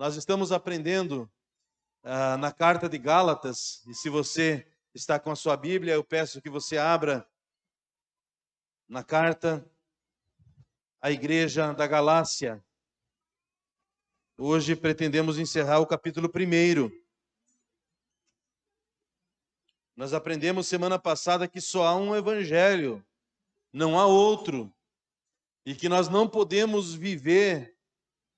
Nós estamos aprendendo na carta de Gálatas, e se você está com a sua Bíblia, eu peço que você abra na carta à igreja da Galácia. Hoje pretendemos encerrar o capítulo 1. Nós aprendemos semana passada que só há um evangelho, não há outro, e que nós não podemos viver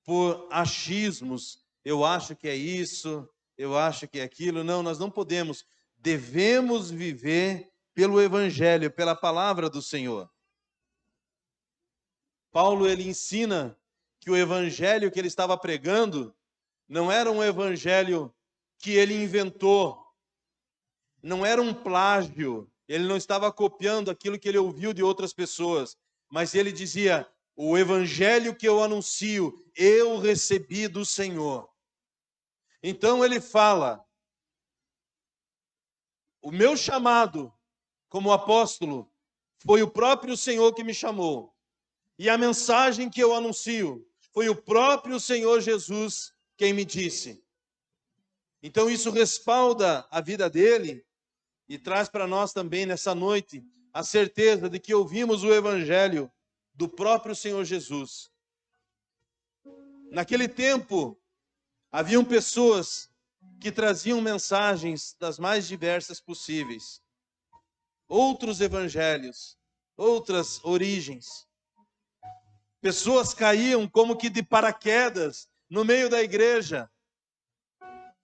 por achismos. Eu acho que é isso, eu acho que é aquilo. Não, nós não podemos. Devemos viver pelo evangelho, pela palavra do Senhor. Paulo, ele ensina que o evangelho que ele estava pregando não era um evangelho que ele inventou, não era um plágio, ele não estava copiando aquilo que ele ouviu de outras pessoas, mas ele dizia: o evangelho que eu anuncio, eu recebi do Senhor. Então ele fala: o meu chamado como apóstolo foi o próprio Senhor que me chamou. E a mensagem que eu anuncio foi o próprio Senhor Jesus quem me disse. Então isso respalda a vida dele e traz para nós também nessa noite a certeza de que ouvimos o evangelho do próprio Senhor Jesus. Naquele tempo, haviam pessoas que traziam mensagens das mais diversas possíveis. Outros evangelhos, outras origens. Pessoas caíam como que de paraquedas no meio da igreja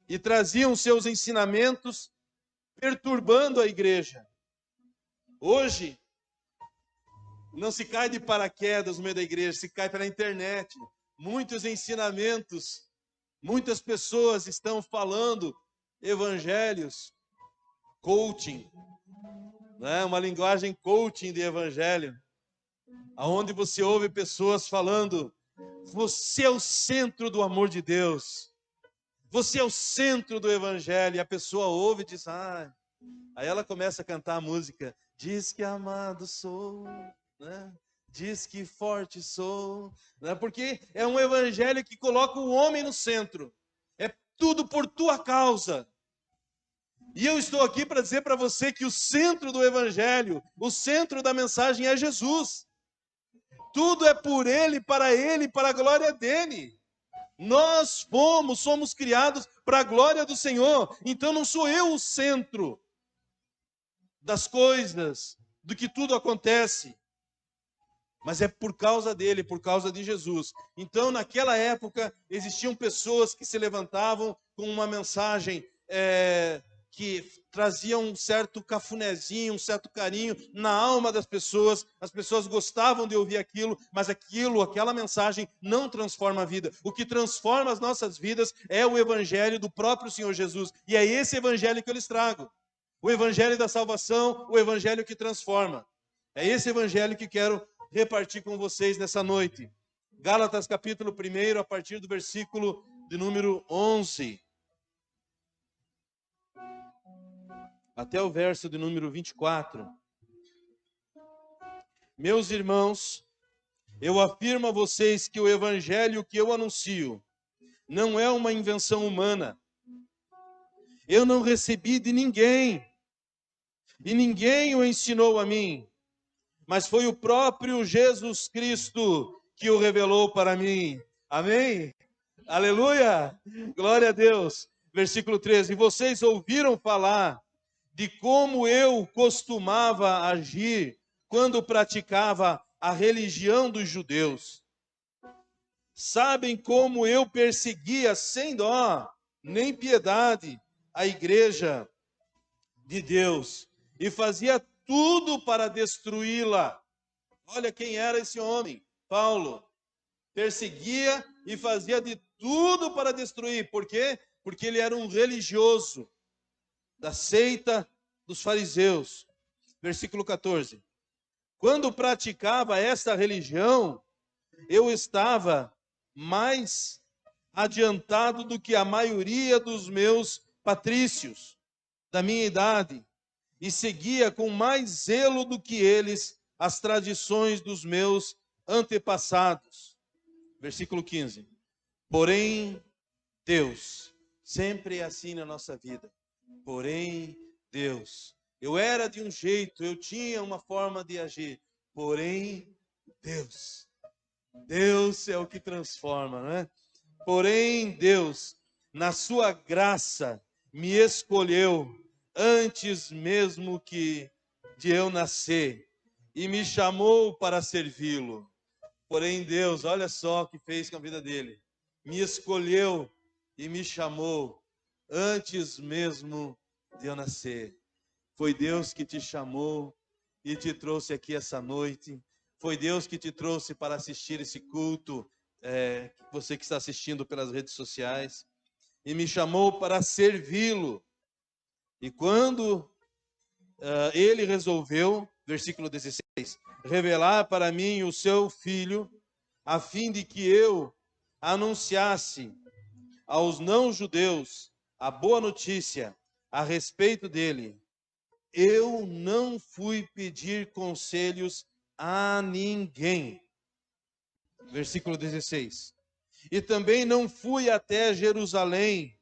e traziam seus ensinamentos perturbando a igreja. Hoje, não se cai de paraquedas no meio da igreja, se cai pela internet. Muitos ensinamentos, muitas pessoas estão falando evangelhos, coaching, né? Uma linguagem coaching de evangelho, aonde você ouve pessoas falando: você é o centro do amor de Deus, você é o centro do evangelho, e a pessoa ouve e diz: ah. Aí ela começa a cantar a música: diz que amado sou, né? Diz que forte sou, né? Porque é um evangelho que coloca o homem no centro, é tudo por tua causa. E eu estou aqui para dizer para você que o centro do evangelho, o centro da mensagem é Jesus. Tudo é por Ele, para a glória dEle. Nós somos criados para a glória do Senhor. Então não sou eu o centro das coisas, do que tudo acontece, mas é por causa dele, por causa de Jesus. Então, naquela época, existiam pessoas que se levantavam com uma mensagem que trazia um certo cafunézinho, um certo carinho na alma das pessoas. As pessoas gostavam de ouvir aquilo, mas aquela mensagem não transforma a vida. O que transforma as nossas vidas é o evangelho do próprio Senhor Jesus, e é esse evangelho que eu lhes trago. O evangelho da salvação, o evangelho que transforma. É esse evangelho que quero repartir com vocês nessa noite. Gálatas capítulo 1, a partir do versículo de número 11. Até o verso de número 24. Meus irmãos, eu afirmo a vocês que o evangelho que eu anuncio não é uma invenção humana. Eu não recebi de ninguém, e ninguém o ensinou a mim, mas foi o próprio Jesus Cristo que o revelou para mim. Amém? Aleluia! Glória a Deus. Versículo 13. E vocês ouviram falar de como eu costumava agir quando praticava a religião dos judeus. Sabem como eu perseguia sem dó nem piedade a igreja de Deus e fazia tudo para destruí-la. Olha quem era esse homem, Paulo. Perseguia e fazia de tudo para destruir. Por quê? Porque ele era um religioso da seita dos fariseus. Versículo 14. Quando praticava esta religião, eu estava mais adiantado do que a maioria dos meus patrícios da minha idade, e seguia com mais zelo do que eles as tradições dos meus antepassados. Versículo 15. Porém, Deus, sempre é assim na nossa vida. Porém, Deus, eu era de um jeito, eu tinha uma forma de agir. Porém, Deus é o que transforma, né? Porém, Deus, na sua graça, me escolheu antes mesmo que de eu nascer e me chamou para servi-lo. Porém, Deus, olha só o que fez com a vida dele. Me escolheu e me chamou antes mesmo de eu nascer. Foi Deus que te chamou e te trouxe aqui essa noite. Foi Deus que te trouxe para assistir esse culto, você que está assistindo pelas redes sociais. E me chamou para servi-lo. E quando ele resolveu, versículo 16, revelar para mim o seu filho, a fim de que eu anunciasse aos não-judeus a boa notícia a respeito dele, eu não fui pedir conselhos a ninguém. Versículo 16. E também não fui até Jerusalém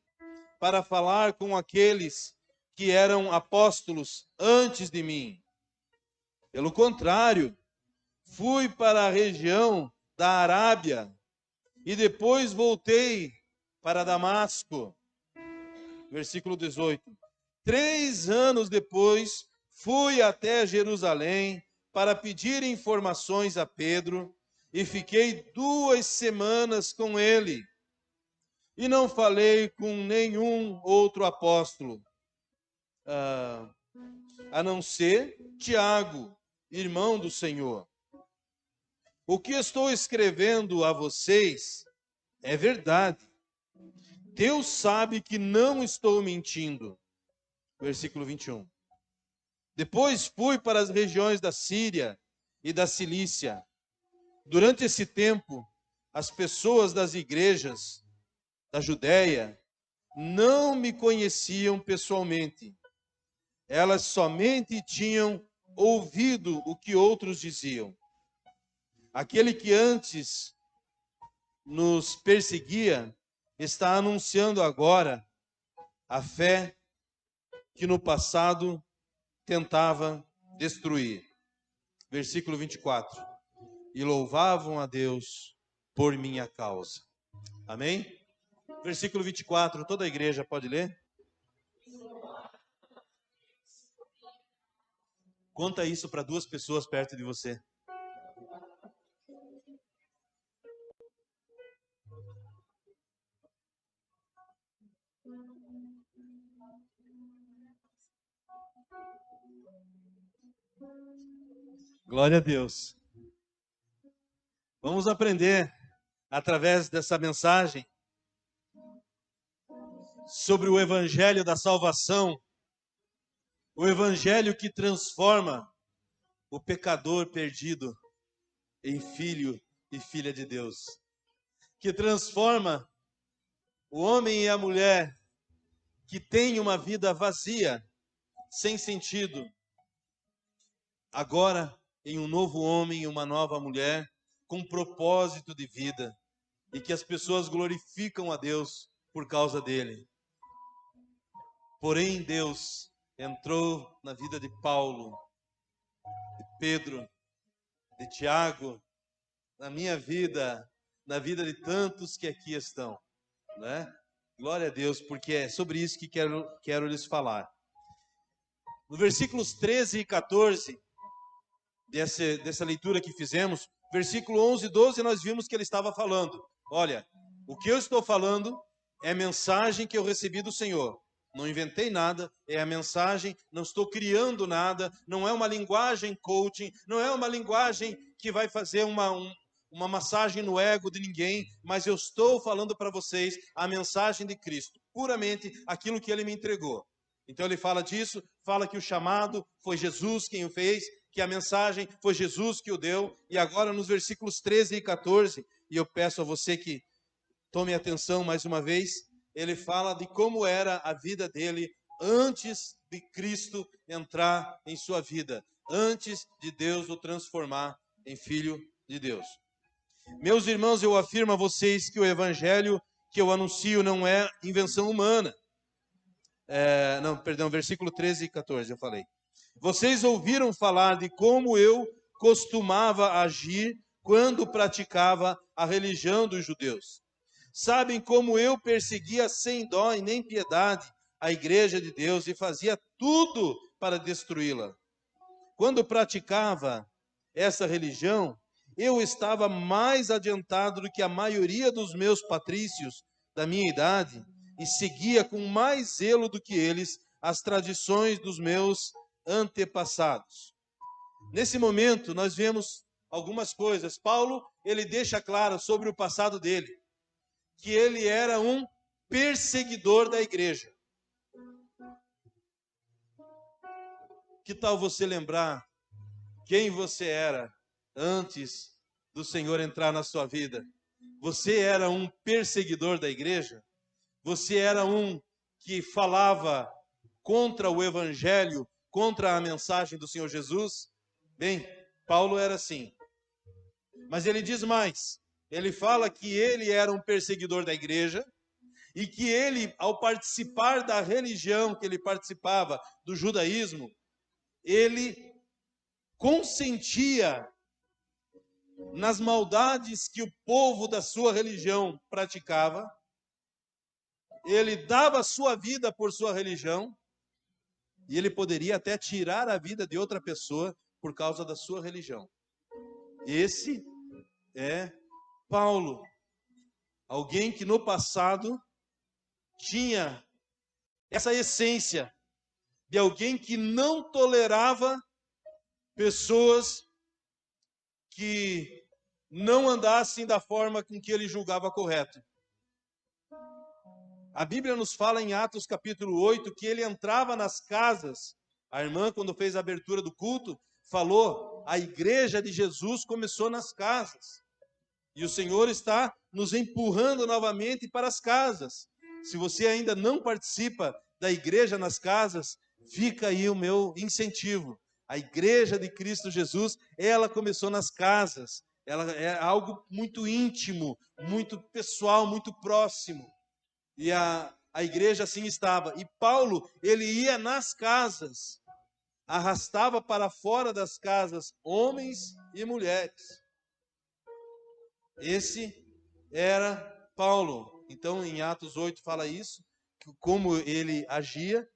para falar com aqueles que eram apóstolos antes de mim. Pelo contrário, fui para a região da Arábia e depois voltei para Damasco. Versículo 18. 3 anos depois, fui até Jerusalém para pedir informações a Pedro e fiquei 2 semanas com ele. E não falei com nenhum outro apóstolo, a não ser Tiago, irmão do Senhor. O que estou escrevendo a vocês é verdade. Deus sabe que não estou mentindo. Versículo 21. Depois fui para as regiões da Síria e da Cilícia. Durante esse tempo, as pessoas das igrejas da Judéia não me conheciam pessoalmente. Elas somente tinham ouvido o que outros diziam. Aquele que antes nos perseguia está anunciando agora a fé que no passado tentava destruir. Versículo 24. E louvavam a Deus por minha causa. Amém? Versículo 24, toda a igreja pode ler? Conta isso para 2 pessoas perto de você. Glória a Deus. Vamos aprender, através dessa mensagem, sobre o evangelho da salvação, o evangelho que transforma o pecador perdido em filho e filha de Deus, que transforma o homem e a mulher que tem uma vida vazia, sem sentido, agora em um novo homem e uma nova mulher com propósito de vida, e que as pessoas glorificam a Deus por causa dele. Porém, Deus entrou na vida de Paulo, de Pedro, de Tiago, na minha vida, na vida de tantos que aqui estão, né? Glória a Deus, porque é sobre isso que quero lhes falar. No versículos 13 e 14 dessa leitura que fizemos, versículo 11 e 12, nós vimos que ele estava falando. Olha, o que eu estou falando é a mensagem que eu recebi do Senhor. Não inventei nada, é a mensagem, não estou criando nada, não é uma linguagem coaching, não é uma linguagem que vai fazer uma massagem no ego de ninguém, mas eu estou falando para vocês a mensagem de Cristo, puramente aquilo que ele me entregou. Então ele fala disso, fala que o chamado foi Jesus quem o fez, que a mensagem foi Jesus que o deu, e agora nos versículos 13 e 14, e eu peço a você que tome atenção mais uma vez, ele fala de como era a vida dele antes de Cristo entrar em sua vida, antes de Deus o transformar em filho de Deus. Meus irmãos, eu afirmo a vocês que o evangelho que eu anuncio não é invenção humana. Versículo 13 e 14 eu falei. Vocês ouviram falar de como eu costumava agir quando praticava a religião dos judeus. Sabem como eu perseguia sem dó e nem piedade a igreja de Deus e fazia tudo para destruí-la. Quando praticava essa religião, eu estava mais adiantado do que a maioria dos meus patrícios da minha idade e seguia com mais zelo do que eles as tradições dos meus antepassados. Nesse momento, nós vemos algumas coisas. Paulo, ele deixa claro sobre o passado dele, que ele era um perseguidor da igreja. Que tal você lembrar quem você era antes do Senhor entrar na sua vida? Você era um perseguidor da igreja? Você era um que falava contra o evangelho, contra a mensagem do Senhor Jesus? Bem, Paulo era assim. Mas ele diz mais. Ele fala que ele era um perseguidor da igreja e que ele, ao participar da religião que ele participava, do judaísmo, ele consentia nas maldades que o povo da sua religião praticava. Ele dava sua vida por sua religião e ele poderia até tirar a vida de outra pessoa por causa da sua religião. Esse é Paulo, alguém que no passado tinha essa essência de alguém que não tolerava pessoas que não andassem da forma com que ele julgava correto. A Bíblia nos fala em Atos capítulo 8 que ele entrava nas casas. A irmã, quando fez a abertura do culto, falou, a igreja de Jesus começou nas casas. E o Senhor está nos empurrando novamente para as casas. Se você ainda não participa da igreja nas casas, fica aí o meu incentivo. A igreja de Cristo Jesus, ela começou nas casas. Ela é algo muito íntimo, muito pessoal, muito próximo. E a igreja assim estava. E Paulo, ele ia nas casas, arrastava para fora das casas homens e mulheres. Esse era Paulo. Então, em Atos 8 fala isso, como ele agia.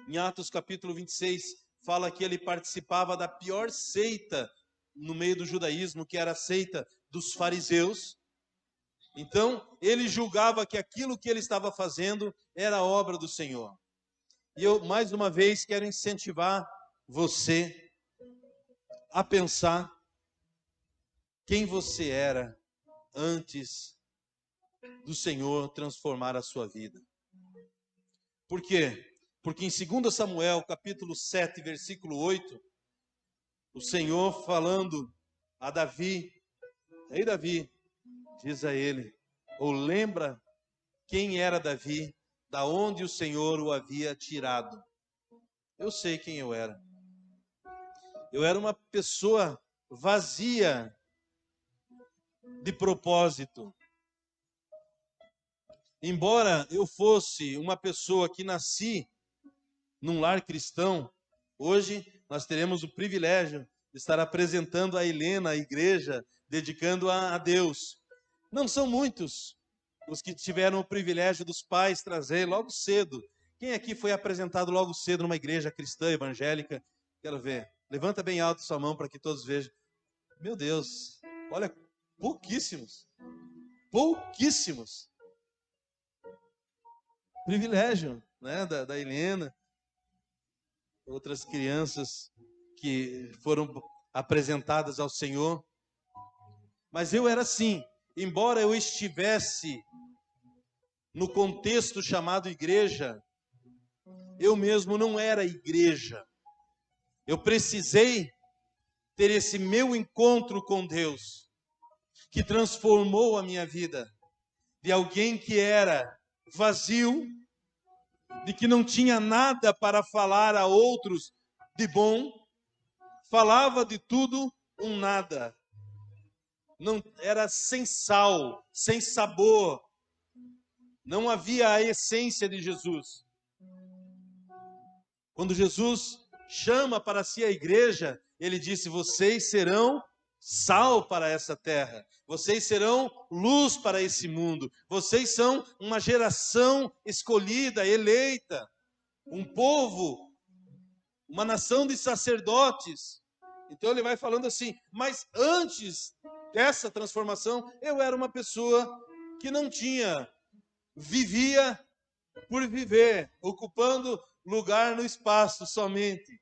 Em Atos capítulo 26, fala que ele participava da pior seita no meio do judaísmo, que era a seita dos fariseus. Então, ele julgava que aquilo que ele estava fazendo era obra do Senhor. E eu, mais uma vez, quero incentivar você a pensar quem você era antes do Senhor transformar a sua vida. Por quê? Porque em 2 Samuel, capítulo 7, versículo 8, o Senhor falando a Davi, Ei Davi, diz a ele, ou lembra quem era Davi, da onde o Senhor o havia tirado. Eu sei quem eu era. Eu era uma pessoa vazia de propósito. Embora eu fosse uma pessoa que nasci num lar cristão, hoje nós teremos o privilégio de estar apresentando a Helena, a igreja, dedicando a Deus. Não são muitos os que tiveram o privilégio dos pais trazer logo cedo. Quem aqui foi apresentado logo cedo numa igreja cristã, evangélica? Quero ver. Levanta bem alto sua mão para que todos vejam. Meu Deus, olha, pouquíssimos. Pouquíssimos. Privilégio, né, da Helena. Outras crianças que foram apresentadas ao Senhor. Mas eu era assim. Embora eu estivesse no contexto chamado igreja, eu mesmo não era igreja. Eu precisei ter esse meu encontro com Deus, que transformou a minha vida, de alguém que era vazio, de que não tinha nada para falar a outros de bom, falava de tudo um nada. Não era sem sal, sem sabor. Não havia a essência de Jesus. Quando Jesus chama para si a igreja, ele disse: vocês serão sal para essa terra, vocês serão luz para esse mundo, vocês são uma geração escolhida, eleita, um povo, uma nação de sacerdotes. Então ele vai falando assim: mas antes dessa transformação, eu era uma pessoa que não tinha, vivia por viver, ocupando lugar no espaço somente,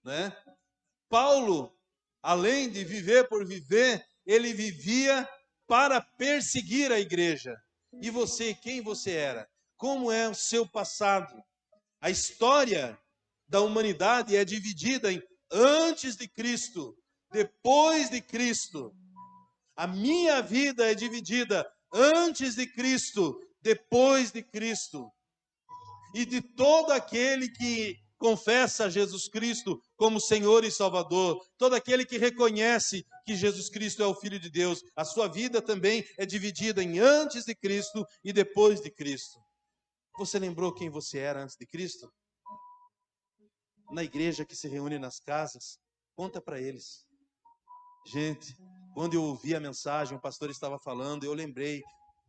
né? Paulo, além de viver por viver, ele vivia para perseguir a igreja. E você, quem você era? Como é o seu passado? A história da humanidade é dividida em antes de Cristo, depois de Cristo. A minha vida é dividida antes de Cristo, depois de Cristo. E de todo aquele que confessa Jesus Cristo como Senhor e Salvador, todo aquele que reconhece que Jesus Cristo é o Filho de Deus, a sua vida também é dividida em antes de Cristo e depois de Cristo. Você lembrou quem você era antes de Cristo? Na igreja que se reúne nas casas, conta para eles. Gente, quando eu ouvi a mensagem, o pastor estava falando, eu lembrei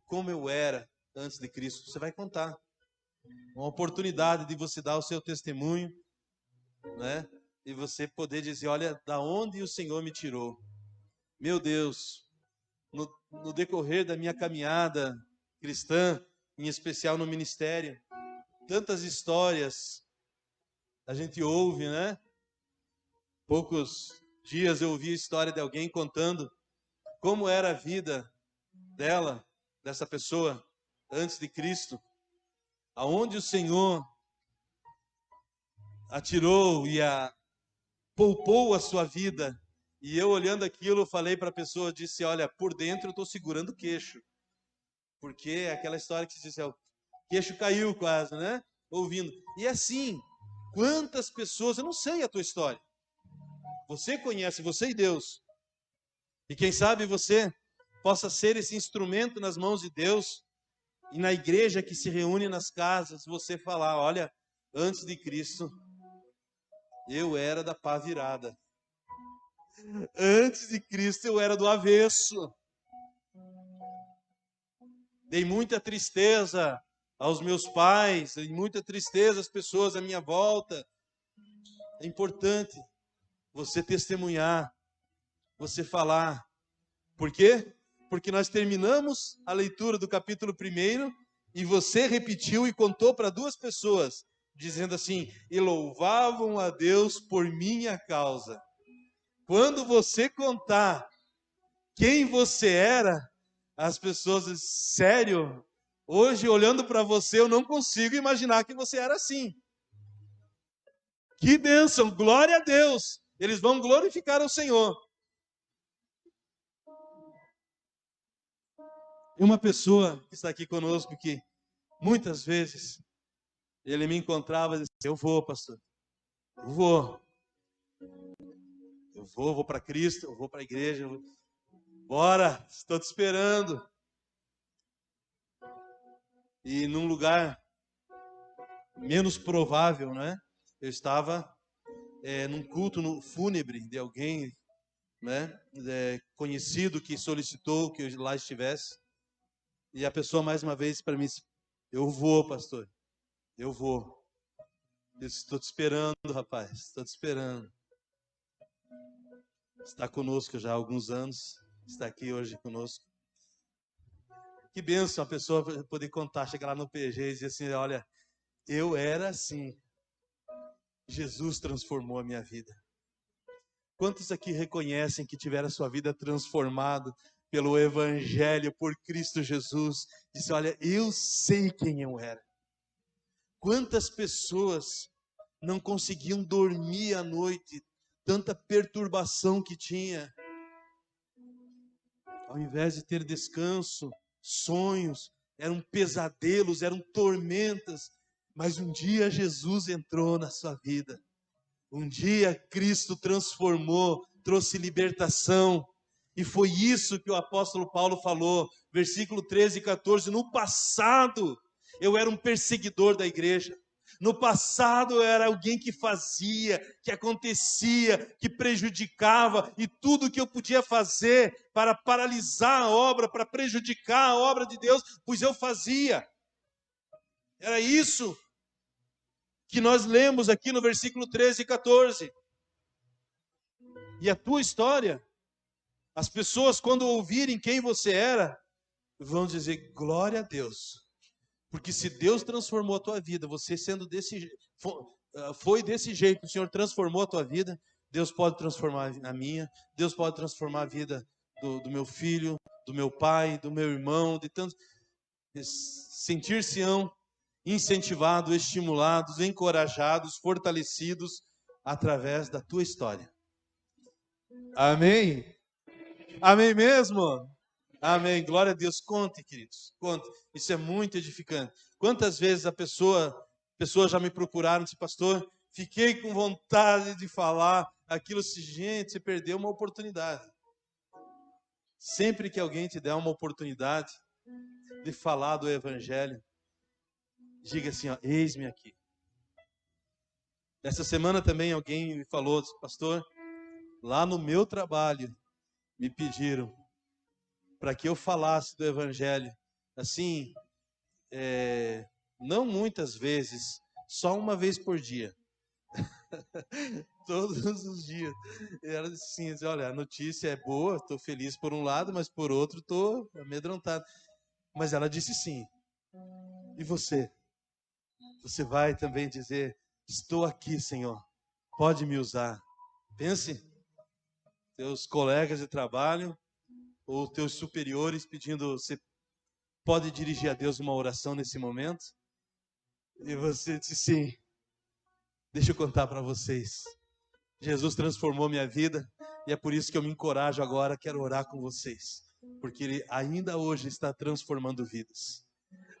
como eu era antes de Cristo. Você vai contar. Uma oportunidade de você dar o seu testemunho, né? E você poder dizer: olha, da onde o Senhor me tirou. Meu Deus, no decorrer da minha caminhada cristã, em especial no ministério, tantas histórias a gente ouve, né? Poucos dias eu ouvi a história de alguém contando como era a vida dela, dessa pessoa, antes de Cristo, aonde o Senhor atirou e poupou a sua vida. E eu, olhando aquilo, falei para a pessoa, disse: olha, por dentro eu estou segurando o queixo, porque é aquela história que se diz, o queixo caiu quase, né? Ouvindo. E assim, quantas pessoas, eu não sei a tua história, você conhece, você e Deus, e quem sabe você possa ser esse instrumento nas mãos de Deus, e na igreja que se reúne nas casas, você falar: olha, antes de Cristo, eu era da pá virada. Antes de Cristo, eu era do avesso. Dei muita tristeza aos meus pais, dei muita tristeza às pessoas à minha volta. É importante você testemunhar, você falar. Por quê? Porque nós terminamos a leitura do capítulo 1 e você repetiu e contou para duas pessoas, dizendo assim: e louvavam a Deus por minha causa. Quando você contar quem você era, as pessoas dizem: sério? Hoje, olhando para você, eu não consigo imaginar que você era assim. Que bênção, glória a Deus. Eles vão glorificar o Senhor. E uma pessoa que está aqui conosco, que muitas vezes ele me encontrava e disse: eu vou, pastor, eu vou. Eu vou para Cristo, eu vou para a igreja. Bora, estou te esperando. E num lugar menos provável, né? Eu estava num culto fúnebre de alguém, né? Conhecido que solicitou que eu lá estivesse. E a pessoa mais uma vez para mim: eu vou, pastor, eu vou. Eu estou te esperando, rapaz, estou te esperando. Está conosco já há alguns anos, está aqui hoje conosco. Que bênção a pessoa poder contar, chegar lá no PG e dizer assim: olha, eu era assim, Jesus transformou a minha vida. Quantos aqui reconhecem que tiveram a sua vida transformada pelo Evangelho, por Cristo Jesus? Disse: olha, eu sei quem eu era. Quantas pessoas não conseguiam dormir à noite, tanta perturbação que tinha. Ao invés de ter descanso, sonhos, eram pesadelos, eram tormentas. Mas um dia Jesus entrou na sua vida. Um dia Cristo transformou, trouxe libertação. E foi isso que o apóstolo Paulo falou, versículo 13 e 14. No passado, eu era um perseguidor da igreja. No passado eu era alguém que fazia, que acontecia, que prejudicava, e tudo que eu podia fazer para paralisar a obra, para prejudicar a obra de Deus, pois eu fazia. Era isso que nós lemos aqui no versículo 13 e 14. E a tua história, as pessoas quando ouvirem quem você era, vão dizer glória a Deus. Porque se Deus transformou a tua vida, você sendo foi desse jeito, o Senhor transformou a tua vida, Deus pode transformar a minha, Deus pode transformar a vida do meu filho, do meu pai, do meu irmão, de tantos. Sentir-se-ão incentivados, estimulados, encorajados, fortalecidos através da tua história. Amém? Amém mesmo? Amém. Glória a Deus. Conte, queridos. Conte. Isso é muito edificante. Quantas vezes pessoas já me procuraram e disse, pastor, fiquei com vontade de falar aquilo. Gente, você perdeu uma oportunidade. Sempre que alguém te der uma oportunidade de falar do Evangelho, diga assim, ó, eis-me aqui. Essa semana também alguém me falou, disse, pastor, lá no meu trabalho me pediram para que eu falasse do Evangelho, assim, não muitas vezes, só uma vez por dia. Todos os dias. E ela disse assim, olha, a notícia é boa, estou feliz por um lado, mas por outro estou amedrontado. Mas ela disse sim. E você? Você vai também dizer, estou aqui, Senhor, pode me usar. Pense, teus colegas de trabalho, ou teus superiores pedindo, você pode dirigir a Deus uma oração nesse momento? E você disse sim. Deixa eu contar para vocês. Jesus transformou minha vida e é por isso que eu me encorajo agora, quero orar com vocês. Porque Ele ainda hoje está transformando vidas.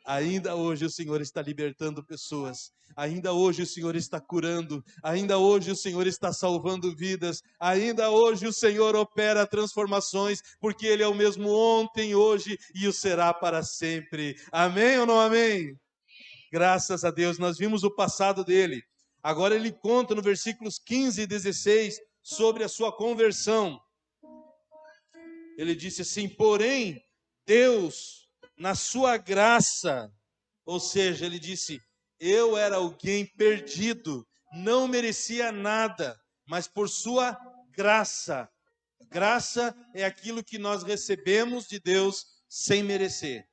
Ainda hoje o Senhor está libertando pessoas. Ainda hoje o Senhor está curando. Ainda hoje o Senhor está salvando vidas. Ainda hoje o Senhor opera transformações, porque Ele é o mesmo ontem, hoje e o será para sempre. Amém ou não amém? Graças a Deus, nós vimos o passado dele. Agora ele conta no versículos 15 e 16 sobre a sua conversão. Ele disse assim, porém, Deus, na sua graça, ou seja, ele disse, eu era alguém perdido, não merecia nada, mas por sua graça. Graça é aquilo que nós recebemos de Deus sem merecer.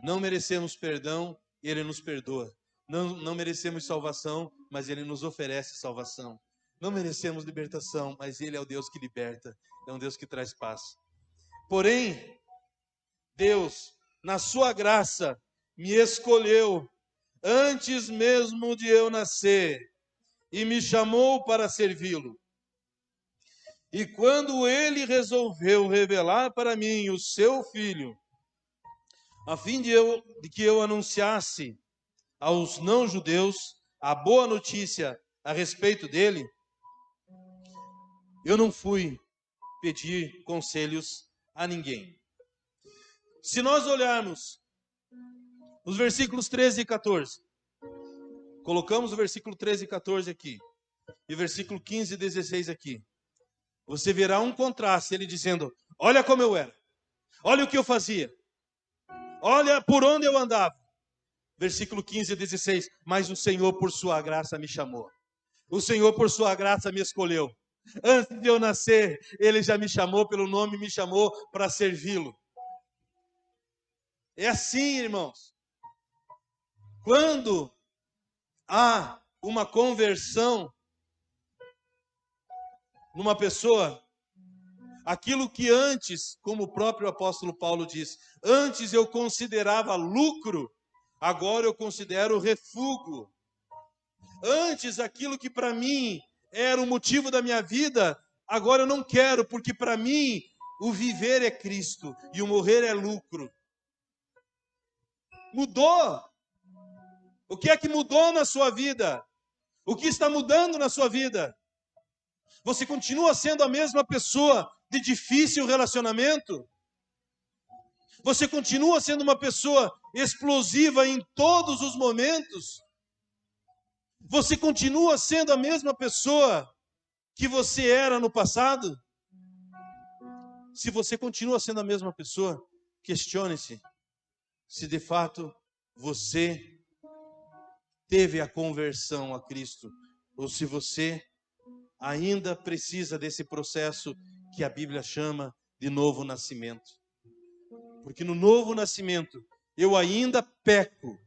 Não merecemos perdão e Ele nos perdoa. Não merecemos salvação, mas Ele nos oferece salvação. Não merecemos libertação, mas Ele é o Deus que liberta, é um Deus que traz paz. Porém, Deus, na sua graça, me escolheu antes mesmo de eu nascer e me chamou para servi-lo. E quando Ele resolveu revelar para mim o seu Filho, a fim de que eu anunciasse aos não-judeus a boa notícia a respeito dele, eu não fui pedir conselhos a ninguém. Se nós olharmos os versículos 13 e 14, colocamos o versículo 13 e 14 aqui, e o versículo 15 e 16 aqui, você verá um contraste, ele dizendo, olha como eu era, olha o que eu fazia, olha por onde eu andava. Versículo 15 e 16, mas o Senhor por sua graça me chamou. O Senhor por sua graça me escolheu. Antes de eu nascer, Ele já me chamou pelo nome, me chamou para servi-lo. É assim, irmãos. Quando há uma conversão numa pessoa, aquilo que antes, como o próprio apóstolo Paulo diz, antes eu considerava lucro, agora eu considero refúgio. Antes, aquilo que para mim era o motivo da minha vida, agora eu não quero, porque para mim o viver é Cristo e o morrer é lucro. Mudou. O que é que mudou na sua vida? O que está mudando na sua vida? Você continua sendo a mesma pessoa de difícil relacionamento? Você continua sendo uma pessoa explosiva em todos os momentos? Você continua sendo a mesma pessoa que você era no passado? Se você continua sendo a mesma pessoa, questione-se se de fato você teve a conversão a Cristo, ou se você ainda precisa desse processo que a Bíblia chama de novo nascimento. Porque no novo nascimento, eu ainda peco,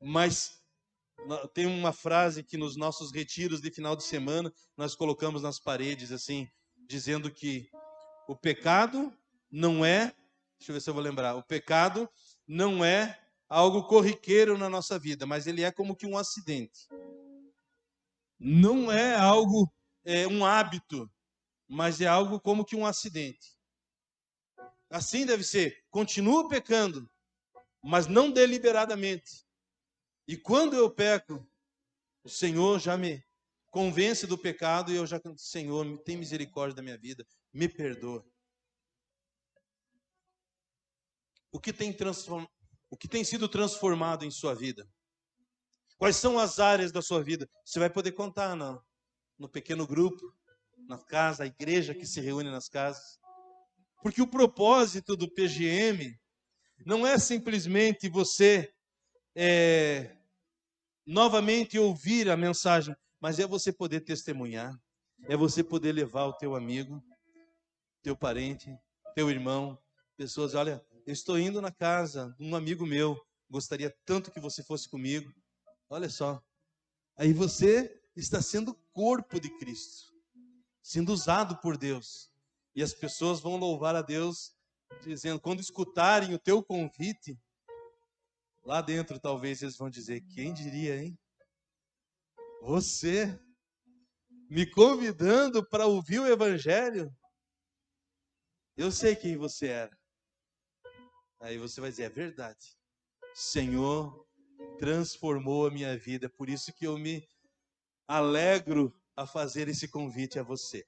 mas tem uma frase que nos nossos retiros de final de semana, nós colocamos nas paredes, assim, dizendo que o pecado não é, deixa eu ver se eu vou lembrar, o pecado não é algo corriqueiro na nossa vida, mas ele é como que um acidente. Não é algo, um hábito, mas é algo como que um acidente. Assim deve ser. Continuo pecando, mas não deliberadamente. E quando eu peco, o Senhor já me convence do pecado e eu já, Senhor, tem misericórdia da minha vida, me perdoa. O que tem sido transformado em sua vida? Quais são as áreas da sua vida? Você vai poder contar no pequeno grupo, na casa, a igreja que se reúne nas casas. Porque o propósito do PGM não é simplesmente você novamente ouvir a mensagem, mas é você poder testemunhar, é você poder levar o teu amigo, teu parente, teu irmão, pessoas, olha, eu estou indo na casa de um amigo meu, gostaria tanto que você fosse comigo. Olha só, aí você está sendo corpo de Cristo, sendo usado por Deus. E as pessoas vão louvar a Deus, dizendo, quando escutarem o teu convite, lá dentro talvez eles vão dizer, quem diria, hein? Você me convidando para ouvir o Evangelho? Eu sei quem você era. Aí você vai dizer, é verdade. Senhor transformou a minha vida, por isso que eu me alegro a fazer esse convite a você.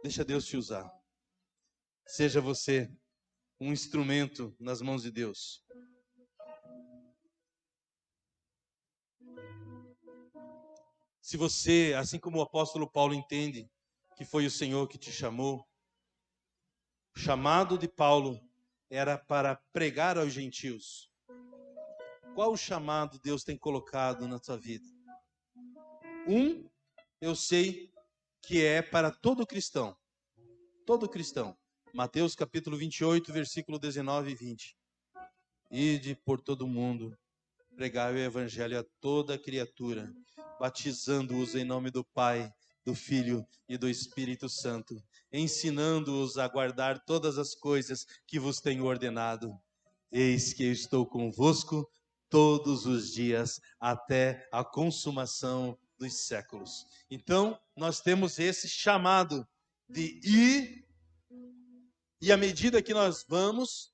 Deixa Deus te usar. Seja você um instrumento nas mãos de Deus. Se você, assim como o apóstolo Paulo entende que foi o Senhor que te chamou, o chamado de Paulo era para pregar aos gentios. Qual o chamado Deus tem colocado na tua vida? Eu sei que é para todo cristão. Todo cristão. Mateus capítulo 28, versículo 19 e 20. Ide por todo o mundo, pregai o evangelho a toda criatura, batizando-os em nome do Pai, do Filho e do Espírito Santo, ensinando-os a guardar todas as coisas que vos tenho ordenado. Eis que eu estou convosco todos os dias, até a consumação dos séculos. Então, nós temos esse chamado de ir, e à medida que nós vamos,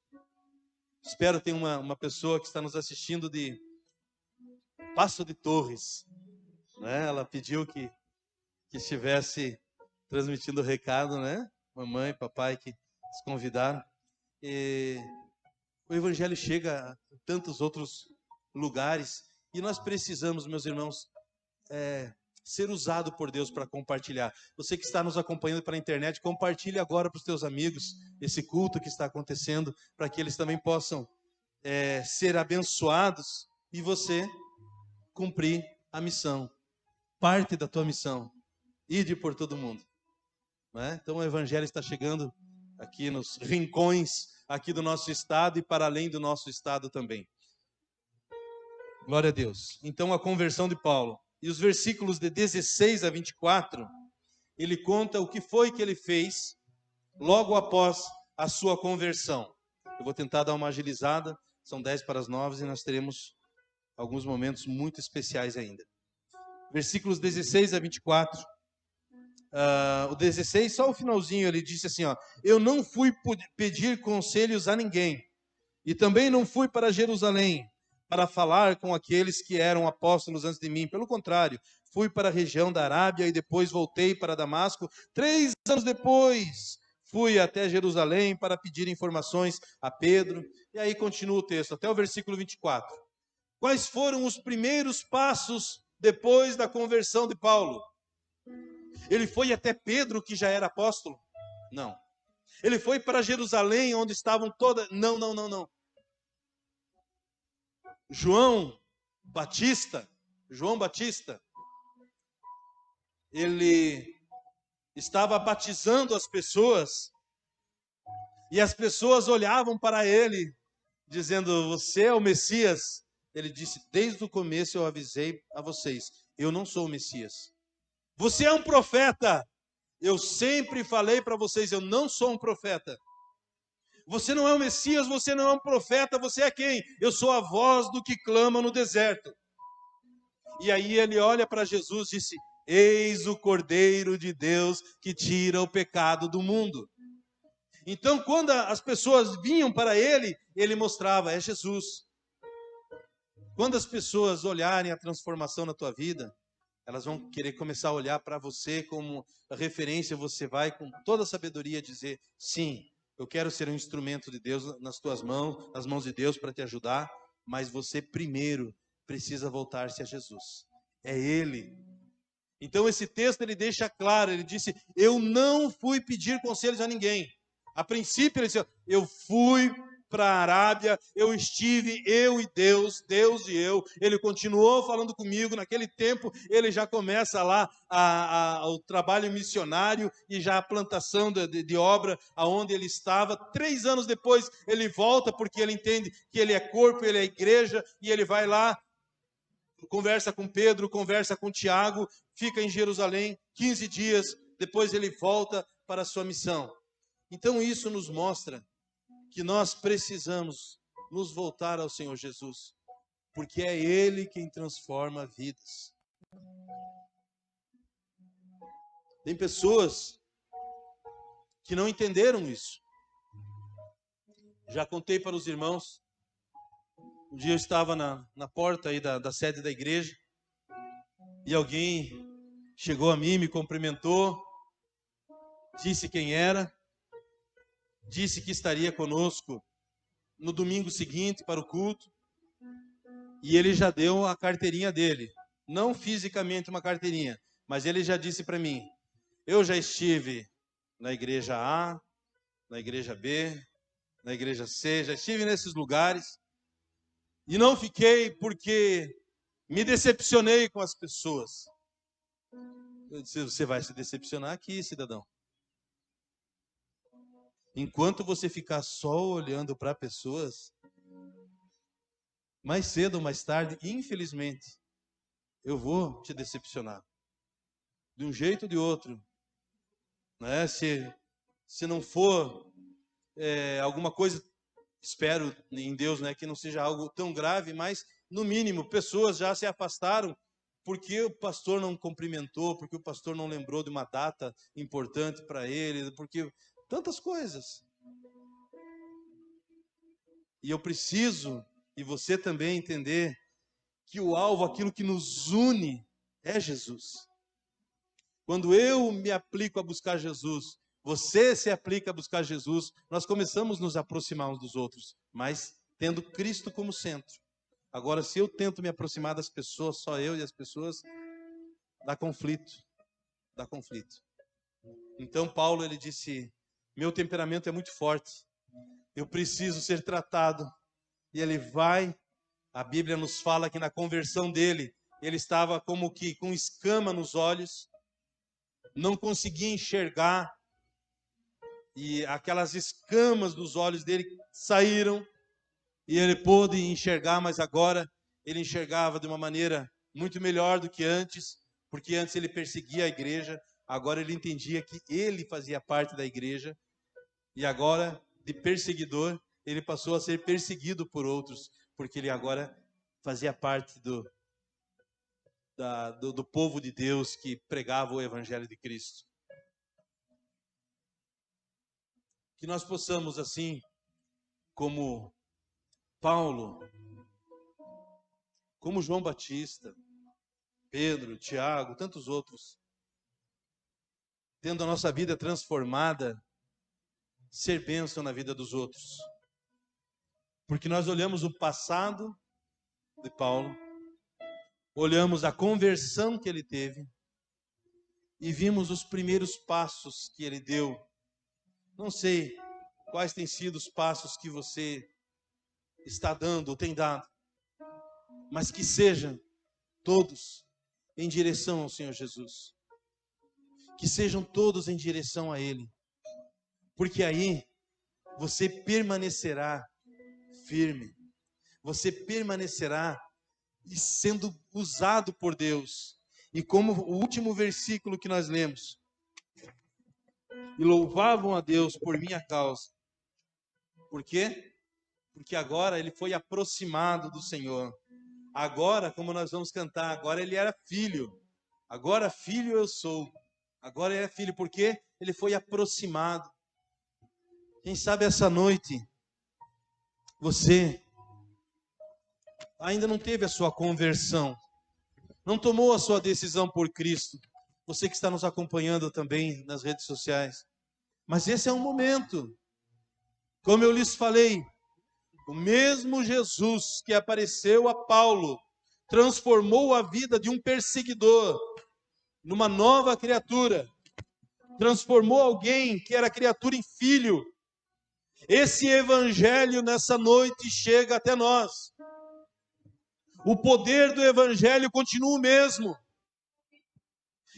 espero ter uma pessoa que está nos assistindo de Passo de Torres, né? Ela pediu que estivesse transmitindo o recado, né? Mamãe, papai que se convidaram. E o Evangelho chega a tantos outros lugares e nós precisamos, meus irmãos, ser usado por Deus para compartilhar. Você que está nos acompanhando pela internet, compartilhe agora para os teus amigos esse culto que está acontecendo, para que eles também possam ser abençoados e você cumprir a missão, parte da tua missão, ide por todo mundo. Né? Então o Evangelho está chegando aqui nos rincões aqui do nosso estado e para além do nosso estado também. Glória a Deus. Então a conversão de Paulo. E os versículos de 16 a 24, ele conta o que foi que ele fez logo após a sua conversão. Eu vou tentar dar uma agilizada, são 10:50 e nós teremos alguns momentos muito especiais ainda. Versículos 16 a 24. O 16, só o finalzinho, ele disse assim, ó, eu não fui pedir conselhos a ninguém, e também não fui para Jerusalém para falar com aqueles que eram apóstolos antes de mim. Pelo contrário, fui para a região da Arábia e depois voltei para Damasco. 3 anos depois, fui até Jerusalém para pedir informações a Pedro. E aí continua o texto, até o versículo 24. Quais foram os primeiros passos depois da conversão de Paulo? Ele foi até Pedro, que já era apóstolo? Não. Ele foi para Jerusalém, onde estavam todas... Não. João Batista, ele estava batizando as pessoas, e as pessoas olhavam para ele, dizendo, você é o Messias? Ele disse, desde o começo eu avisei a vocês, eu não sou o Messias. Você é um profeta? Eu sempre falei para vocês, eu não sou um profeta. Você não é o Messias, você não é um profeta, você é quem? Eu sou a voz do que clama no deserto. E aí ele olha para Jesus e disse, eis o Cordeiro de Deus que tira o pecado do mundo. Então, quando as pessoas vinham para ele, ele mostrava, é Jesus. Quando as pessoas olharem a transformação na tua vida, elas vão querer começar a olhar para você como referência, você vai com toda a sabedoria dizer, sim, eu quero ser um instrumento de Deus nas tuas mãos, nas mãos de Deus para te ajudar, mas você primeiro precisa voltar-se a Jesus. É Ele. Então esse texto ele deixa claro, ele disse, eu não fui pedir conselhos a ninguém. A princípio ele disse, eu fui para a Arábia, eu estive, eu e Deus, Deus e eu. Ele continuou falando comigo, naquele tempo ele já começa lá o trabalho missionário e já a plantação de obra aonde ele estava. 3 anos depois ele volta porque ele entende que ele é corpo, ele é igreja e ele vai lá, conversa com Pedro, conversa com Tiago, fica em Jerusalém 15 dias, depois ele volta para a sua missão. Então isso nos mostra que nós precisamos nos voltar ao Senhor Jesus, porque é Ele quem transforma vidas. Tem pessoas que não entenderam isso. Já contei para os irmãos, um dia eu estava na porta aí da sede da igreja, e alguém chegou a mim, me cumprimentou, disse quem era, disse que estaria conosco no domingo seguinte para o culto, e ele já deu a carteirinha dele, não fisicamente uma carteirinha, mas ele já disse para mim, eu já estive na igreja A, na igreja B, na igreja C, já estive nesses lugares, e não fiquei porque me decepcionei com as pessoas. Eu disse, você vai se decepcionar aqui, cidadão. Enquanto você ficar só olhando para pessoas, mais cedo ou mais tarde, infelizmente, eu vou te decepcionar. De um jeito ou de outro. Né? Se não for alguma coisa, espero em Deus, né, que não seja algo tão grave, mas, no mínimo, pessoas já se afastaram porque o pastor não cumprimentou, porque o pastor não lembrou de uma data importante para ele, porque tantas coisas. E eu preciso, e você também, entender que o alvo, aquilo que nos une, é Jesus. Quando eu me aplico a buscar Jesus, você se aplica a buscar Jesus, nós começamos a nos aproximar uns dos outros, mas tendo Cristo como centro. Agora, se eu tento me aproximar das pessoas, só eu e as pessoas, dá conflito. Dá conflito. Então, Paulo, ele disse, meu temperamento é muito forte, eu preciso ser tratado. E ele vai, a Bíblia nos fala que na conversão dele, ele estava como que com escama nos olhos, não conseguia enxergar, e aquelas escamas dos olhos dele saíram, e ele pôde enxergar, mas agora ele enxergava de uma maneira muito melhor do que antes, porque antes ele perseguia a igreja, agora ele entendia que ele fazia parte da igreja, e agora, de perseguidor, ele passou a ser perseguido por outros, porque ele agora fazia parte do povo de Deus que pregava o Evangelho de Cristo. Que nós possamos, assim, como Paulo, como João Batista, Pedro, Tiago, tantos outros, tendo a nossa vida transformada, ser bênção na vida dos outros. Porque nós olhamos o passado de Paulo, olhamos a conversão que ele teve e vimos os primeiros passos que ele deu. Não sei quais têm sido os passos que você está dando ou tem dado, mas que sejam todos em direção ao Senhor Jesus. Que sejam todos em direção a Ele. Porque aí você permanecerá firme. Você permanecerá sendo usado por Deus. E como o último versículo que nós lemos, e louvavam a Deus por minha causa. Por quê? Porque agora ele foi aproximado do Senhor. Agora, como nós vamos cantar, agora ele era filho. Agora filho eu sou. Agora ele é filho, porque ele foi aproximado. Quem sabe essa noite, você ainda não teve a sua conversão. Não tomou a sua decisão por Cristo. Você que está nos acompanhando também nas redes sociais. Mas esse é um momento. Como eu lhes falei, o mesmo Jesus que apareceu a Paulo transformou a vida de um perseguidor numa nova criatura. Transformou alguém que era criatura em filho. Esse evangelho nessa noite chega até nós. O poder do evangelho continua o mesmo.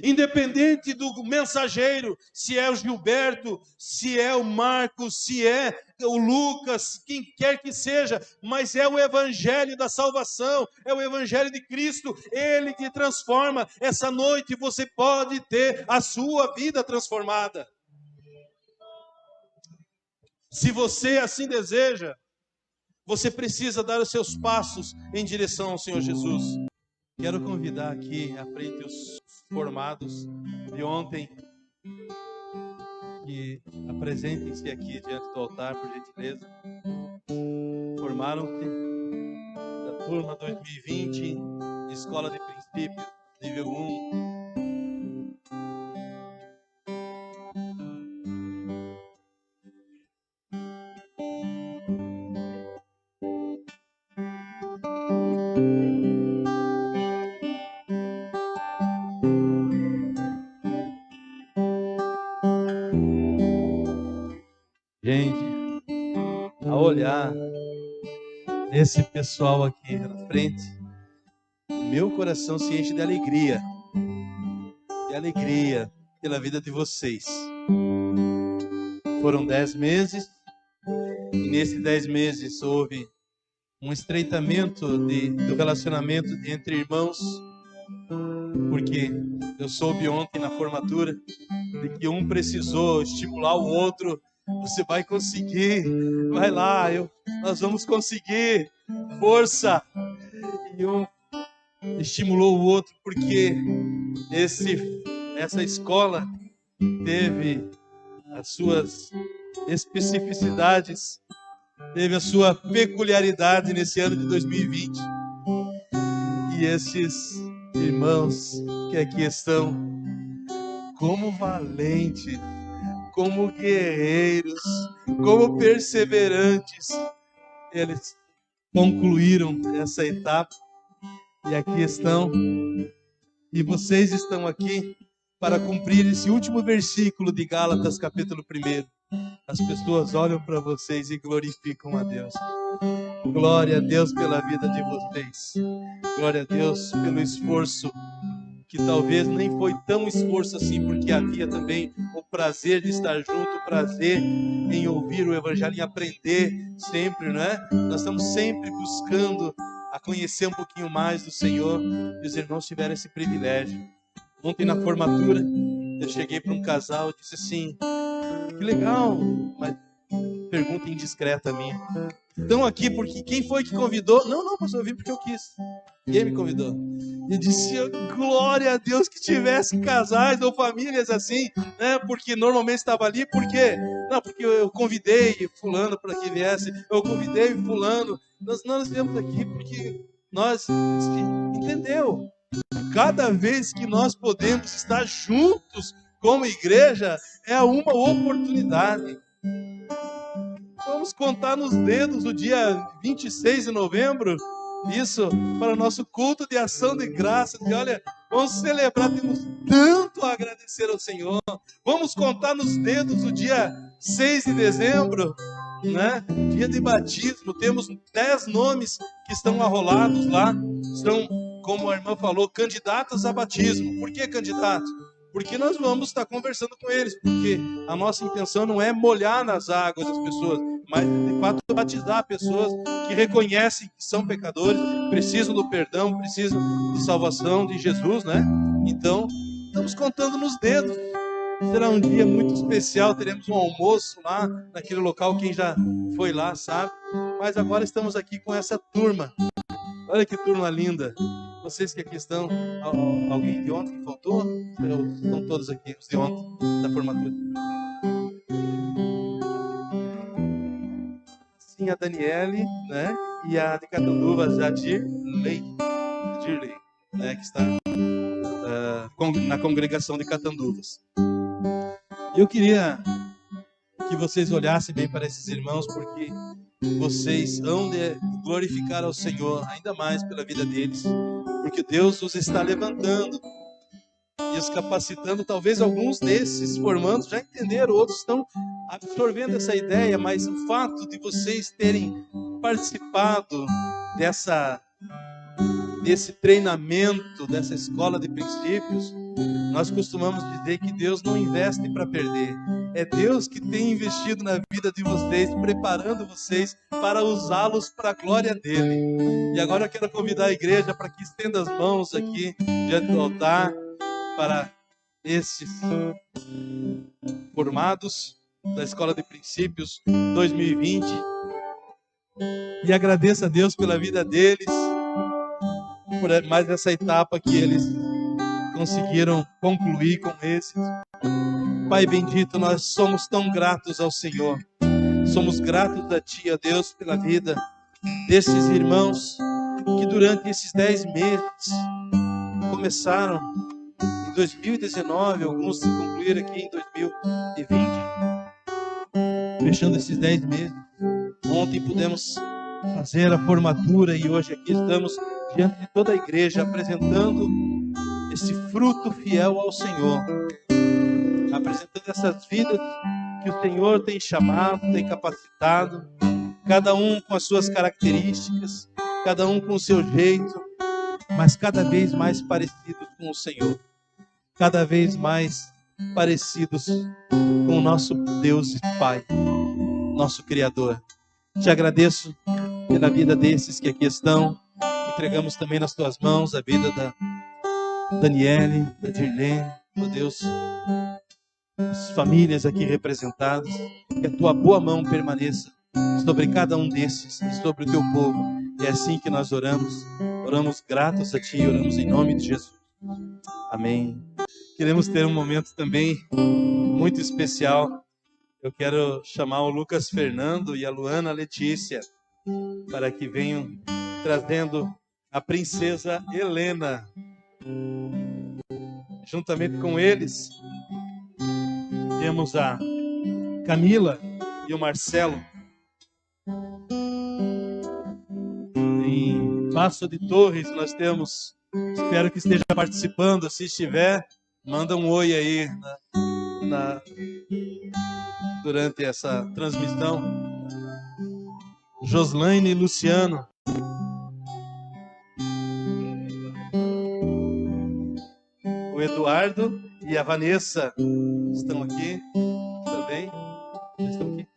Independente do mensageiro, se é o Gilberto, se é o Marcos, se é o Lucas, quem quer que seja, mas é o evangelho da salvação, é o evangelho de Cristo, ele te transforma. Essa noite você pode ter a sua vida transformada. Se você assim deseja, você precisa dar os seus passos em direção ao Senhor Jesus. Quero convidar aqui à frente os formados de ontem, que apresentem-se aqui diante do altar, por gentileza. Formaram-se da turma 2020, Escola de Princípios, nível 1. Gente, a olhar esse pessoal aqui na frente, meu coração se enche de alegria pela vida de vocês. Foram 10 meses, e nesses 10 meses houve um estreitamento do relacionamento entre irmãos, porque eu soube ontem na formatura de que um precisou estimular o outro. Você vai conseguir, vai lá, nós vamos conseguir, força. E um estimulou o outro, porque essa escola teve as suas especificidades, teve a sua peculiaridade nesse ano de 2020. E esses irmãos que aqui estão, como valentes, como guerreiros, como perseverantes, eles concluíram essa etapa e aqui estão. E vocês estão aqui para cumprir esse último versículo de Gálatas, capítulo 1. As pessoas olham para vocês e glorificam a Deus. Glória a Deus pela vida de vocês. Glória a Deus pelo esforço, que talvez nem foi tão esforço assim, porque havia também o prazer de estar junto, o prazer em ouvir o Evangelho, em aprender sempre, não é? Nós estamos sempre buscando a conhecer um pouquinho mais do Senhor, e os irmãos tiveram esse privilégio. Ontem na formatura, eu cheguei para um casal e disse assim, que legal, mas pergunta indiscreta minha. Estão aqui porque quem foi que convidou? Não, pastor, eu vim porque eu quis. Quem me convidou? E disse, glória a Deus que tivesse casais ou famílias assim, né? Porque normalmente estava ali, por quê? Não, porque eu convidei fulano para que viesse, eu convidei fulano. Nós viemos aqui porque nós, entendeu? Cada vez que nós podemos estar juntos como igreja, é uma oportunidade. Vamos contar nos dedos o dia 26 de novembro, isso, para o nosso culto de ação de graças. E olha, vamos celebrar, temos tanto a agradecer ao Senhor. Vamos contar nos dedos o dia 6 de dezembro, né? Dia de batismo. Temos 10 nomes que estão arrolados lá. São, como a irmã falou, candidatos a batismo. Por que candidatos? Porque nós vamos estar conversando com eles, porque a nossa intenção não é molhar nas águas as pessoas, mas de fato batizar pessoas que reconhecem que são pecadores, precisam do perdão, precisam de salvação de Jesus, né? Então, estamos contando nos dedos. Será um dia muito especial, teremos um almoço lá naquele local, quem já foi lá sabe. Mas agora estamos aqui com essa turma. Olha que turma linda. Vocês que aqui estão, alguém de ontem que faltou? Estão todos aqui, os de ontem, da formatura. Sim, a Daniele, né? E a de Catanduvas, a Dirley, né? Que está na congregação de Catanduvas. Eu queria que vocês olhassem bem para esses irmãos, porque vocês hão de glorificar ao Senhor ainda mais pela vida deles, porque Deus os está levantando e os capacitando. Talvez alguns desses formandos já entenderam, outros estão absorvendo essa ideia, mas o fato de vocês terem participado desse treinamento, dessa escola de princípios, nós costumamos dizer que Deus não investe para perder. É Deus que tem investido na vida de vocês, preparando vocês para usá-los para a glória dele. E agora eu quero convidar a igreja para que estenda as mãos aqui diante do altar para esses formados da Escola de Princípios 2020. E agradeça a Deus pela vida deles, por mais essa etapa que eles conseguiram concluir com êxito. Pai bendito, nós somos tão gratos ao Senhor. Somos gratos a Ti, a Deus, pela vida desses irmãos que durante esses 10 meses começaram em 2019, alguns se concluíram aqui em 2020, fechando esses 10 meses. Ontem pudemos fazer a formatura e hoje aqui estamos diante de toda a igreja apresentando esse fruto fiel ao Senhor, apresentando essas vidas que o Senhor tem chamado, tem capacitado, cada um com as suas características, cada um com o seu jeito, mas cada vez mais parecidos com o Senhor, cada vez mais parecidos com o nosso Deus e Pai, nosso Criador. Te agradeço pela vida desses que aqui estão. Entregamos também nas tuas mãos a vida da Daniele, da Dirlene, ó Deus, as famílias aqui representadas, que a tua boa mão permaneça sobre cada um desses e sobre o teu povo. E é assim que nós oramos gratos a Ti, oramos em nome de Jesus. Amém. Queremos ter um momento também muito especial. Eu quero chamar o Lucas Fernando e a Luana Letícia para que venham trazendo a princesa Helena. Juntamente com eles, temos a Camila e o Marcelo. Em Passo de Torres nós temos, espero que esteja participando, se estiver, manda um oi aí durante essa transmissão. Joslaine e Luciano. O Eduardo e a Vanessa estão aqui também. Estão aqui.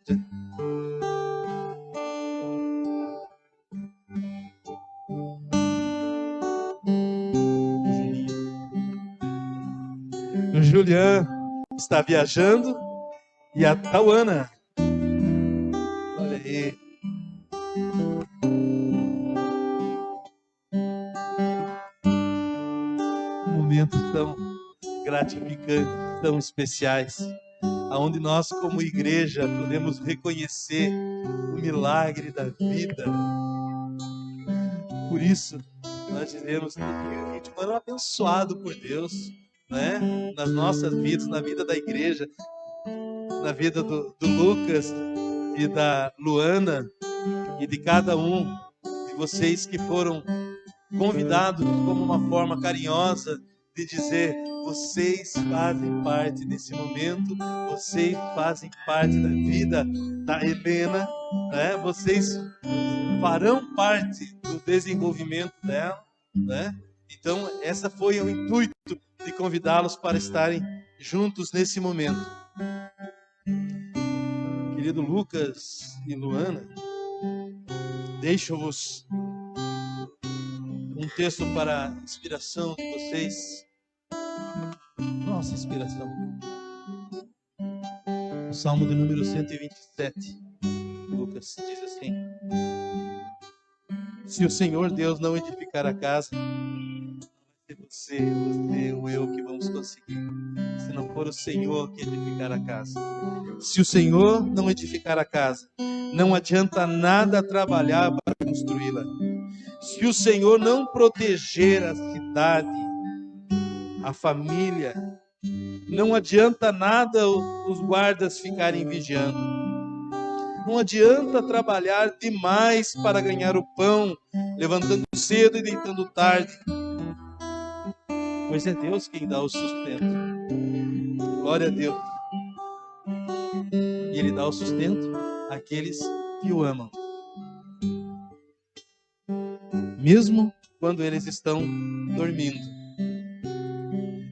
O Julian está viajando e a Tauana. Olha aí. Momentos tão gratificantes, tão especiais, aonde nós como igreja podemos reconhecer o milagre da vida. Por isso nós dizemos que 2020 foi um ano abençoado por Deus, né? Nas nossas vidas, na vida da igreja, na vida do Lucas, e da Luana e de cada um de vocês que foram convidados como uma forma carinhosa de dizer: vocês fazem parte desse momento, vocês fazem parte da vida da Helena, né? Vocês farão parte do desenvolvimento dela, né? Então, essa foi o intuito de convidá-los para estarem juntos nesse momento. Querido Lucas e Luana, deixo-vos um texto para a inspiração de vocês. Nossa inspiração. O Salmo de número 127. Lucas diz assim: se o Senhor Deus não edificar a casa, é você ou eu que vamos conseguir. Se não for o Senhor que edificar a casa. Se o Senhor não edificar a casa, não adianta nada trabalhar para construí-la. Se o Senhor não proteger a cidade, a família, não adianta nada os guardas ficarem vigiando. Não adianta trabalhar demais para ganhar o pão, levantando cedo e deitando tarde. Pois é Deus quem dá o sustento. Glória a Deus. E Ele dá o sustento àqueles que o amam. Mesmo quando eles estão dormindo.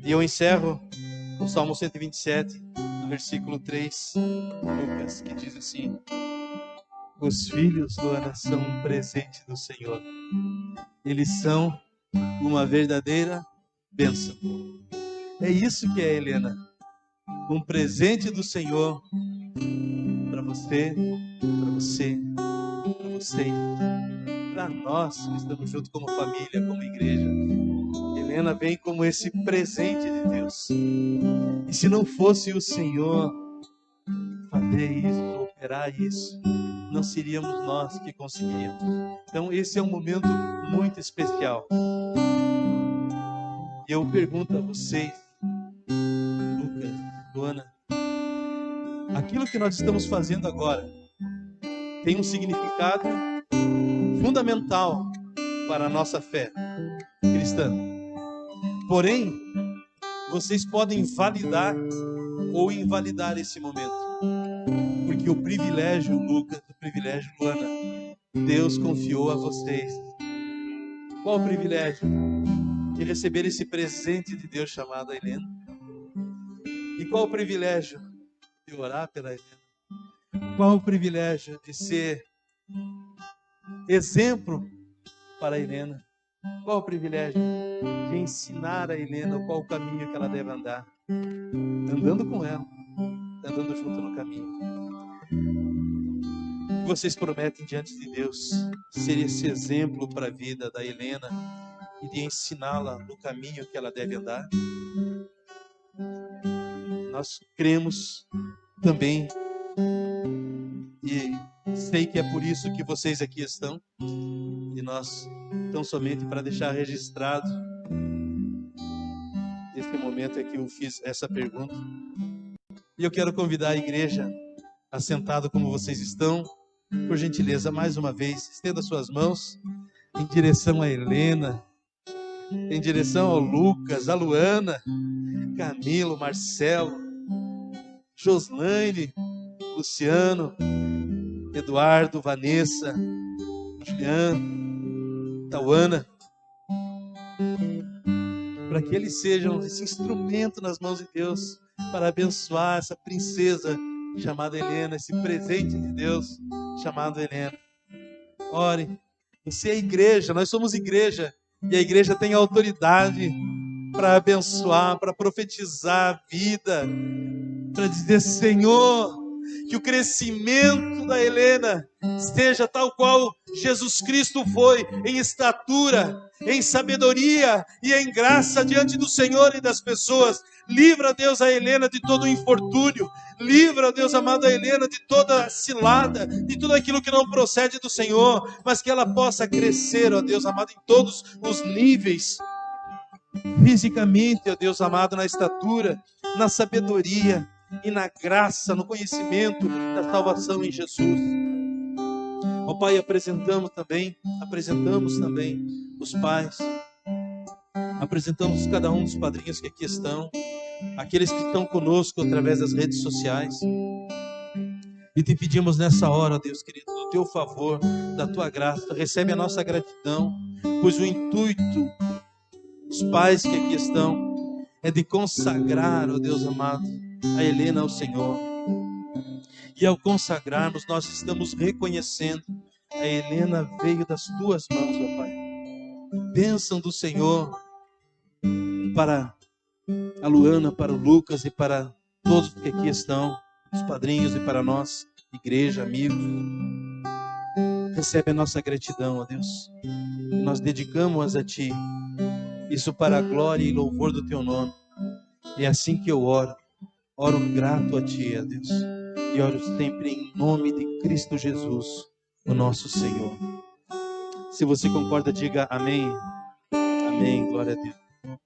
E eu encerro o Salmo 127, no versículo 3, Lucas, que diz assim: os filhos, Luana, são um presente do Senhor. Eles são uma verdadeira bênção. É isso que é, Helena. Um presente do Senhor para você, para você, para vocês, para nós que estamos juntos como família, como igreja. Helena vem como esse presente de Deus. E se não fosse o Senhor fazer isso, operar isso, não seríamos nós que conseguiríamos. Então esse é um momento muito especial. E eu pergunto a vocês, Lucas, Luana, aquilo que nós estamos fazendo agora tem um significado fundamental para a nossa fé cristã. Porém, vocês podem validar ou invalidar esse momento. Porque o privilégio, Lucas, o privilégio, Luana, Deus confiou a vocês. Qual o privilégio? De receber esse presente de Deus chamado Helena. E qual o privilégio? De orar pela Helena. Qual o privilégio de ser exemplo para a Helena? Qual o privilégio de ensinar a Helena qual o caminho que ela deve andar? Andando com ela, andando junto no caminho. Vocês prometem diante de Deus ser esse exemplo para a vida da Helena e de ensiná-la no caminho que ela deve andar? Nós cremos também e sei que é por isso que vocês aqui estão, e nós tão somente para deixar registrado esse momento é que eu fiz essa pergunta. E eu quero convidar a igreja, assentado como vocês estão, por gentileza, mais uma vez, estenda suas mãos em direção a Helena, em direção ao Lucas, a Luana, Camilo, Marcelo, Joslaine, Luciano, Eduardo, Vanessa, Juliano, Tauana, para que eles sejam esse instrumento nas mãos de Deus para abençoar essa princesa chamada Helena, esse presente de Deus chamado Helena. Ore, você é igreja, nós somos igreja, e a igreja tem autoridade para abençoar, para profetizar a vida, para dizer: Senhor, que o crescimento da Helena seja tal qual Jesus Cristo foi, em estatura, em sabedoria e em graça diante do Senhor e das pessoas. Livra, Deus, a Helena de todo o infortúnio. Livra, Deus amado, a Helena de toda cilada, de tudo aquilo que não procede do Senhor, mas que ela possa crescer, ó Deus amado, em todos os níveis. Fisicamente, ó Deus amado, na estatura, na sabedoria, e na graça, no conhecimento da salvação em Jesus. Ó Pai, apresentamos também os pais, apresentamos cada um dos padrinhos que aqui estão, aqueles que estão conosco através das redes sociais. E te pedimos nessa hora, ó Deus querido, do teu favor, da tua graça, recebe a nossa gratidão, pois o intuito dos pais que aqui estão é de consagrar, ó Deus amado, a Helena ao Senhor. E ao consagrarmos, nós estamos reconhecendo a Helena veio das tuas mãos, ó Pai. Bênção do Senhor para a Luana, para o Lucas e para todos que aqui estão, os padrinhos, e para nós, igreja, amigos. Recebe a nossa gratidão, ó Deus. E nós dedicamos a Ti. Isso para a glória e louvor do Teu nome. É assim que eu oro. Oro grato a Ti, ó Deus. E oro sempre em nome de Cristo Jesus, o nosso Senhor. Se você concorda, diga amém. Amém. Glória a Deus.